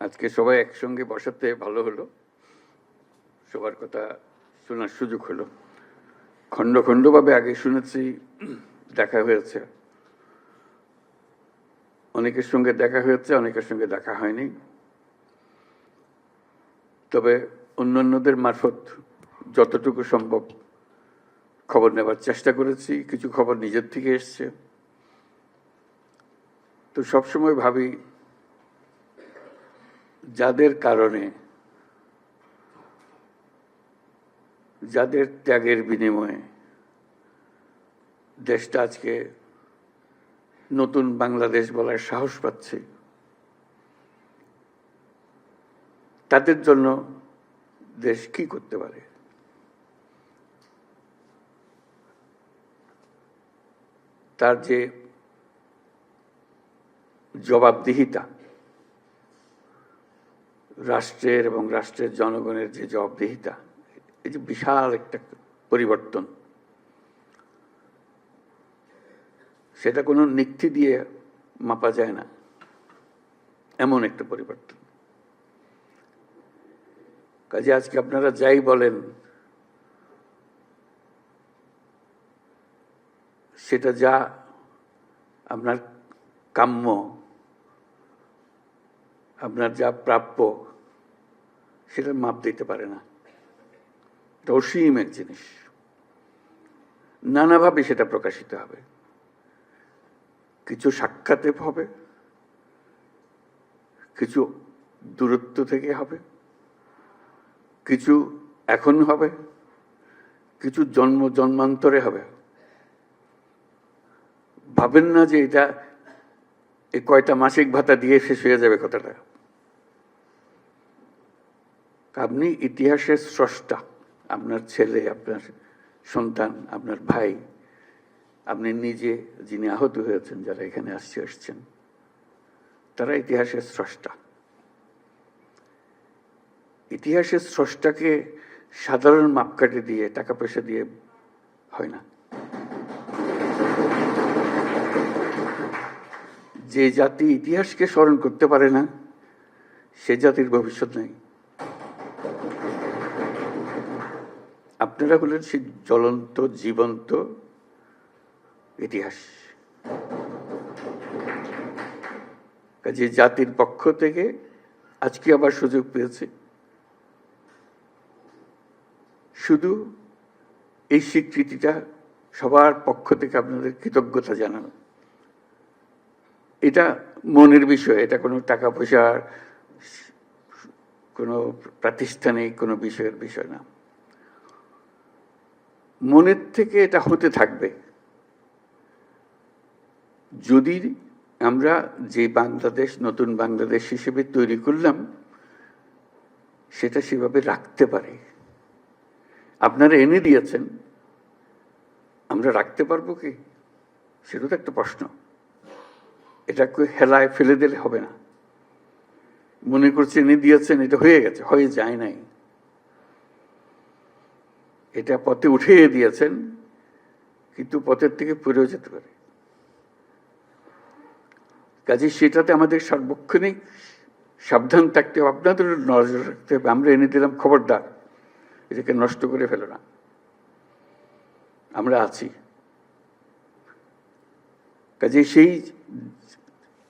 আজকে সবাই একসঙ্গে বসাতে ভালো হলো, সবার কথা শোনার সুযোগ হলো। খণ্ড খণ্ডভাবে আগে শুনেছি, দেখা হয়েছে, অনেকের সঙ্গে দেখা হয়েছে, অনেকের সঙ্গে দেখা হয়নি। তবে অন্যান্যদের মারফত যতটুকু সম্ভব খবর নেবার চেষ্টা করেছি। কিছু খবর নিজের থেকে এসছে। তো সবসময় ভাবি, যাদের কারণে, যাদের ত্যাগের বিনিময়ে দেশটা আজকে নতুন বাংলাদেশ বলার সাহস পাচ্ছে, তাদের জন্য দেশ কি করতে পারে। তার যে জবাবদিহিতা, রাষ্ট্রের এবং রাষ্ট্রের জনগণের যে জবাবদিহিতা, এই যে বিশাল একটা পরিবর্তন, সেটা কোনো নিক্তি দিয়ে মাপা যায় না। এমন একটা পরিবর্তন। কাজে আজকে আপনারা যাই বলেন, সেটা যা আপনার কাম্য, আপনার যা প্রাপ্য, সেটা মাপ দিতে পারে না। এটা অসীম এক জিনিস। নানাভাবে সেটা প্রকাশিত হবে। কিছু সাক্ষাতে হবে, কিছু দূরত্ব থেকে হবে, কিছু এখন হবে, কিছু জন্ম জন্মান্তরে হবে। ভাবেন না যে এটা এই কয়টা মাসিক ভাতা দিয়ে শেষ হয়ে যাবে কথাটা। আপনি ইতিহাসের স্রষ্টা। আপনার ছেলে, আপনার সন্তান, আপনার ভাই, আপনি নিজে, যিনি আহত হয়েছেন, যারা এখানে আসছেন, তারা ইতিহাসের স্রষ্টা। ইতিহাসের স্রষ্টাকে সাধারণ মাপকাঠি দিয়ে, টাকা পয়সা দিয়ে হয় না। যে জাতি ইতিহাসকে স্মরণ করতে পারে না, সে জাতির ভবিষ্যৎ নেই। আপনারা হলেন সেই জ্বলন্ত, জীবন্ত ইতিহাস। কাজে জাতির পক্ষ থেকে আজকে আবার সুযোগ পেয়েছে শুধু এই স্বীকৃতিটা সবার পক্ষ থেকে আপনাদের কৃতজ্ঞতা জানানো। এটা মনের বিষয়, এটা কোনো টাকা পয়সার, কোনো প্রাতিষ্ঠানিক কোনো বিষয়ের বিষয় না। মনের থেকে এটা হতে থাকবে যদি আমরা যে বাংলাদেশ, নতুন বাংলাদেশ হিসেবে তৈরি করলাম, সেটা সেভাবে রাখতে পারি। আপনারা এনে দিয়েছেন, আমরা রাখতে পারবো কি, সেটা তো একটা প্রশ্ন। এটাকে হেলায় ফেলে দিলে হবে না। মনে করছে এনে দিয়েছেন, এটা হয়ে গেছে, হয়ে যায় নাই। এটা পথে উঠিয়ে দিয়েছেন, কিন্তু পথের থেকে পড়েও যেতে পারে। কাজে সেটাতে আমাদের সার্বক্ষণিক সাবধান থাকতে হবে, আপনাদের নজর রাখতে হবে। আমরা এনে দিলাম, খবরদার এটাকে নষ্ট করে ফেলো না। আমরা আছি। কাজে সেই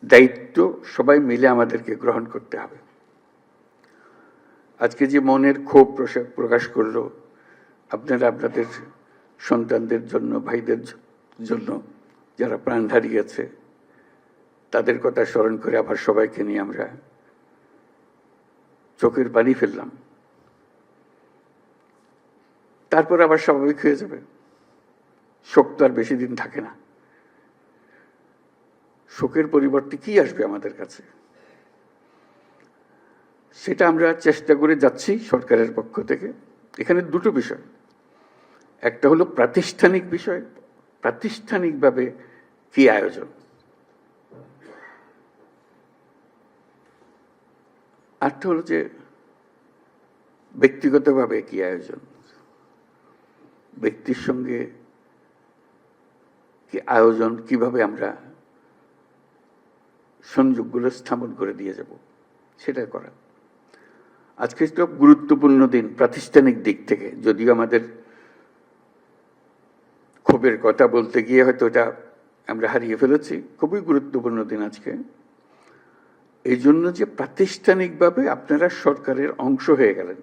দায়িত্ব সবাই মিলে আমাদেরকে গ্রহণ করতে হবে। আজকে যে মনের ক্ষোভ প্রকাশ করলো, আপনারা আপনাদের সন্তানদের জন্য, ভাইদের জন্য যারা প্রাণ হারিয়েছে, তাদের কথা স্মরণ করে আবার সবাইকে নিয়ে আমরা চোখের পানি ফেললাম। তারপর আবার স্বাভাবিক হয়ে যাবে। শোক তো আর বেশি দিন থাকে না। শোকের পরিবর্তে কি আসবে আমাদের কাছে, সেটা আমরা চেষ্টা করে যাচ্ছি সরকারের পক্ষ থেকে। এখানে দুটো বিষয়, একটা হলো প্রাতিষ্ঠানিক বিষয়, প্রাতিষ্ঠানিকভাবে কি আয়োজন, আরটা হলো যে ব্যক্তিগতভাবে কি আয়োজন। ব্যক্তির সঙ্গে কি আয়োজন, কিভাবে আমরা সংযোগগুলো স্থাপন করে দিয়ে যাব। সেটা করা। আজকে তো গুরুত্বপূর্ণ দিন প্রাতিষ্ঠানিক দিক থেকে, যদিও আমাদের ক্ষোভের কথা বলতে গিয়ে হয়তো এটা আমরা হারিয়ে ফেলেছি। খুবই গুরুত্বপূর্ণ দিন আজকে, এই জন্য যে প্রাতিষ্ঠানিকভাবে আপনারা সরকারের অংশ হয়ে গেলেন।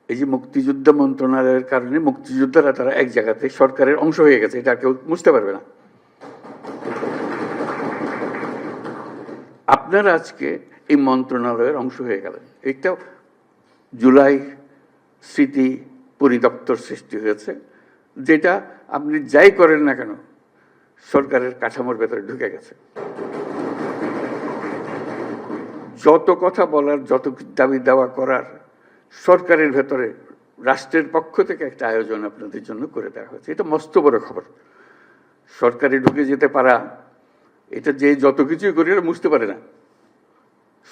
এই যে মুক্তিযোদ্ধা মন্ত্রণালয়ের কারণে মুক্তিযোদ্ধারা তারা এক জায়গাতে সরকারের অংশ হয়ে গেছে, এটা কেউ মুছতে পারবে না। আপনারা আজকে এই মন্ত্রণালয়ের অংশ হয়ে গেলেন। এটা জুলাই স্মৃতি পরিদপ্তর সৃষ্টি হয়েছে, যেটা আপনি যাই করেন না কেন সরকারের কাঠামোর ভেতরে ঢুকে গেছে। যত কথা বলার, যত দাবি দাওয়া করার সরকারের ভেতরে রাষ্ট্রের পক্ষ থেকে একটা আয়োজন আপনাদের জন্য করে দেওয়া হয়েছে। এটা মস্ত বড় খবর। সরকারে ঢুকে যেতে পারা, এটা যে যত কিছুই করি বুঝতে পারে না।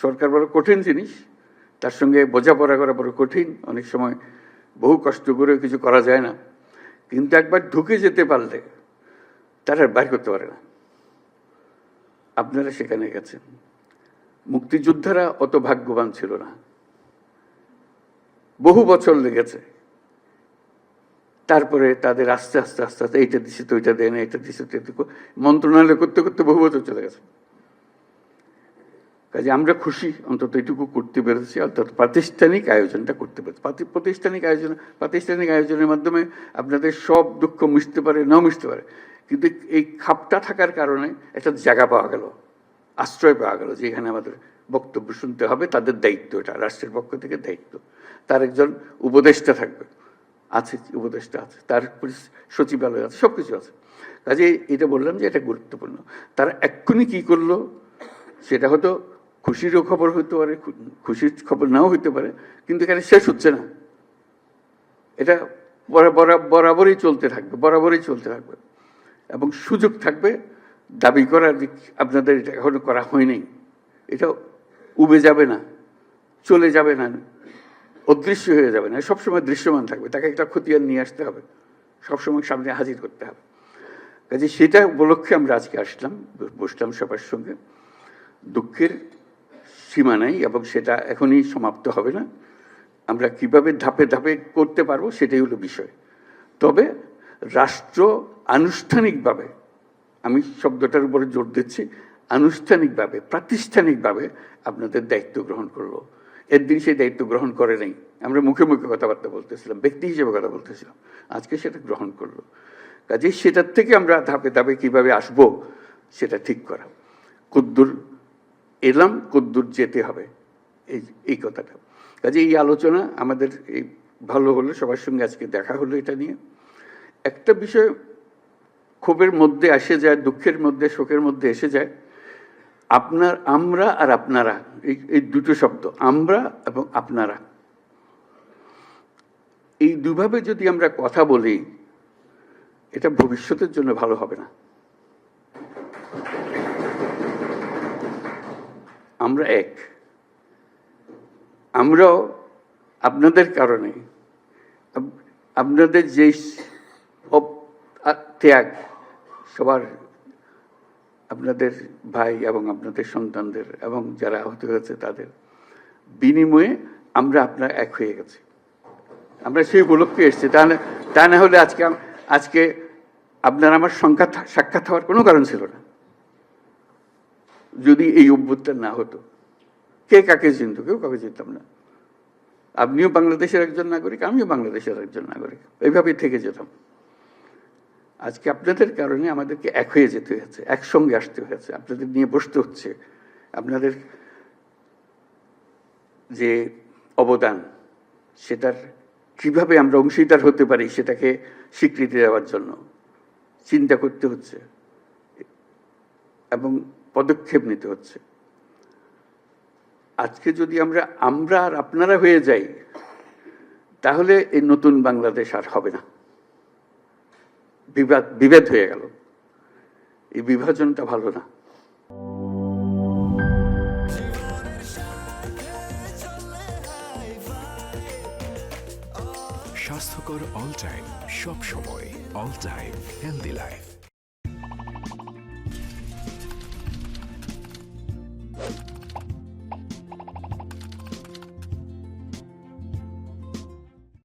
সরকার বড় কঠিন জিনিস, তার সঙ্গে বোঝাপড়া করা বড় কঠিন। অনেক সময় বহু কষ্ট করেও কিছু করা যায় না, কিন্তু একবার ঢুকে যেতে পারলে তারা বাইর করতে পারে না। আপনারা সেখানে গেছেন। মুক্তিযোদ্ধারা অত ভাগ্যবান ছিল না, বহু বছর লেগেছে। তারপরে তাদের আস্তে আস্তে আস্তে আস্তে এইটা দিচ্ছে তো ওইটা দেয় না, এটা দিচ্ছে তো মন্ত্রণালয় করতে করতে বহু বছর চলে গেছে। কাজে আমরা খুশি অন্তত এটুকু করতে পেরেছি, অর্থাৎ প্রাতিষ্ঠানিক আয়োজনটা করতে পেরেছি। প্রাতিষ্ঠানিক আয়োজনের মাধ্যমে আপনাদের সব দুঃখ মিশতে পারে, নাও মিশতে পারে, কিন্তু এই খাপটা থাকার কারণে একটা জায়গা পাওয়া গেল, আশ্রয় পাওয়া গেল, যে এখানে আমাদের বক্তব্য শুনতে হবে। তাদের দায়িত্ব, এটা রাষ্ট্রের পক্ষ থেকে দায়িত্ব। তার একজন উপদেষ্টা থাকবে, আছে উপদেষ্টা আছে, তার সচিবালয় আছে, সব কিছু আছে। কাজে এটা বললাম যে এটা গুরুত্বপূর্ণ। তারা এক্ষুনি কি করলো সেটা হয়তো খুশিরও খবর হতে পারে, খুশির খবর নাও হইতে পারে, কিন্তু এখানে শেষ হচ্ছে না। এটা বরাবরই চলতে থাকবে, বরাবরই চলতে থাকবে, এবং সুযোগ থাকবে দাবি করার। আপনাদের এটা এখনো করা হয়নি, এটা উবে যাবে না, চলে যাবে না, অদৃশ্য হয়ে যাবে না, সবসময় দৃশ্যমান থাকবে। তাকে একটা খতিয়ান নিয়ে আসতে হবে, সবসময় সামনে হাজির করতে হবে। কাজে সেটা উপলক্ষে আমরা আজকে আসলাম, বসলাম সবার সঙ্গে। দুঃখের সীমা নাই, এবং সেটা এখনই সমাপ্ত হবে না। আমরা কিভাবে ধাপে ধাপে করতে পারবো সেটাই হলো বিষয়। তবে রাষ্ট্র আনুষ্ঠানিকভাবে, আমি শব্দটার উপরে জোর দিচ্ছি, আনুষ্ঠানিকভাবে প্রাতিষ্ঠানিকভাবে আপনাদের দায়িত্ব গ্রহণ করলো। একদিন সেই দায়িত্ব গ্রহণ করে নাই, আমরা মুখে মুখে কথাবার্তা বলতেছিলাম, ব্যক্তি হিসেবে কথা বলতেছিলাম, আজকে সেটা গ্রহণ করলো। কাজে সেটার থেকে আমরা ধাপে ধাপে কিভাবে আসব সেটা ঠিক করা। কদ্দূর এলাম, কদ্দূর যেতে হবে, এই কথাটা। কাজে এই আলোচনা আমাদের এই ভালো হলো, সবার সঙ্গে আজকে দেখা হলো। এটা নিয়ে একটা বিষয় ক্ষোভের মধ্যে এসে যায়, দুঃখের মধ্যে, শোকের মধ্যে এসে যায়। আমরা আর আপনারা, এই দুটো শব্দ, আমরা এবং আপনারা, এই দুভাবে যদি আমরা কথা বলি, এটা ভবিষ্যতের জন্য ভালো হবে না। আমরা এক, আমরাও আপনাদের কারণে, আপনাদের যে ত্যাগ, সবার, আপনাদের ভাই এবং আপনাদের সন্তানদের এবং যারা আহত হয়েছে তাদের বিনিময়ে আমরা আপনারা এক হয়ে গেছি। আমরা সেই উপলক্ষে এসেছি। তা না হলে আজকে আপনার আমার সাক্ষাৎ হওয়ার কোনো কারণ ছিল না। যদি এই অভ্যুত্থান না হতো, কে কাকে চিনত? কেউ কাকে চিনতাম না। আপনিও বাংলাদেশের একজন নাগরিক, আমিও বাংলাদেশের একজন নাগরিক, এইভাবেই থেকে যেতাম। আজকে আপনাদের কারণে আমাদেরকে এক হয়ে যেতে হয়েছে, একসঙ্গে আসতে হয়েছে, আপনাদের নিয়ে বসতে হচ্ছে। আপনাদের যে অবদান, সেটার কিভাবে আমরা অংশীদার হতে পারি সেটাকে স্বীকৃতি দেওয়ার জন্য চিন্তা করতে হচ্ছে এবং পদক্ষেপ নিতে হচ্ছে। আজকে যদি আমরা আর আপনারা হয়ে যাই, তাহলে এই নতুন বাংলাদেশ আর হবে না। বিভেদ হয়ে গেল, এই বিভাজনটা ভালো না। স্বাস্থ্যকর অল টাইম, সব সময়, অল টাইম হেলদি লাইফ।